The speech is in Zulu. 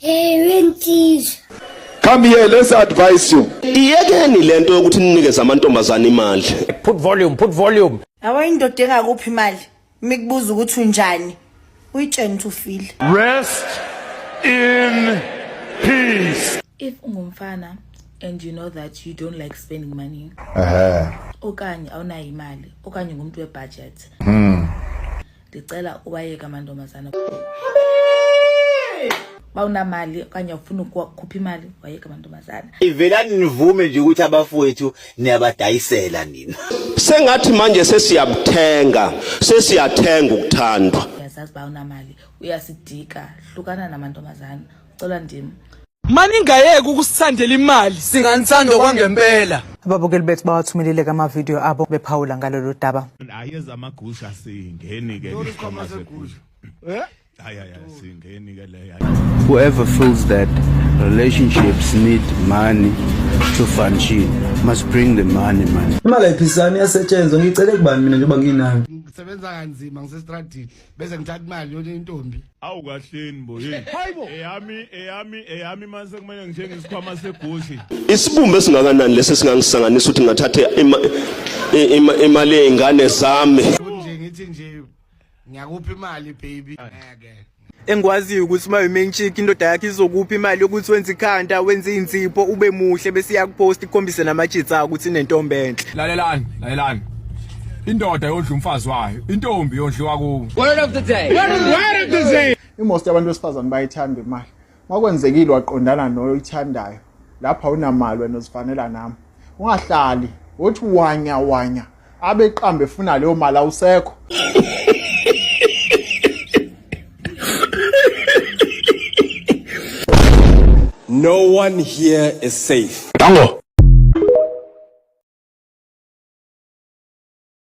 Renties. Come here, let's advise you. Iyekeni lento yokuthi ninikeze amantombazana imali. Put volume. Awayindoda engakuphi imali. Mikubuza ukuthi unjani. Uyitshena to feel. Rest in peace. If ungumfana and you know that you don't like spending money. Okanye awunayo imali, okanye ngumuntu webudget. Ndicela ubayeke amantombazana. Bawunamali okanye ufuna ukukhupha imali wayeke amantombazana. Ivelani nivume nje ukuthi abafowethu niyabadayisela nina. Sengathi manje sesiyathenga ukuthandwa. Uyazazi bawunamali, uyasidika, hlukana namantombazana. Ucela ndimi. Mani ngayeke ukusithandela imali singanithanda kwangempela. Ababukeli bethu bawathumelile kama video abo bephawula ngalolu daba. Ayeza amagusha singeni ke isikhwama segusha. Singeni ke leya. Whoever feels that relationships need money to function must bring the money, man. Imali ayiphisani yasetshenzwa ngicele kubani mina njengoba nginayo. Ngisebenza kanzima ngisestradini bese ngithatha imali yona intombi. Awu kahleni bo yini. Hayibo. Eyami mase kumele ngithenge isikhwama segushi. Isibumbe singakanani lesi singangisanganisa ukuthi ngathathe imali yeingane zami. Nje ngithi nje ngiyakupha imali baby. Engikwaziyo ukuthi uma uMengchiki indoda yakhe izokupha imali yokuthi wenze ikhanda wenze insipho ube muhle bese iyakupost ikhombise namajitsi akho ukuthi inentombi enhle. Lalelani. Indoda yodla umfazi wayo, intombi yodliwa kuwo. Word of the day. Most yabantu besifazane bayithanda imali. Makwenzekile waqondana noyithandayo. Lapha unamali wena uzifanela nami. Ungahlali uthi wanya abeqambe efuna leyo mali awusekho. No one here is safe. Tango.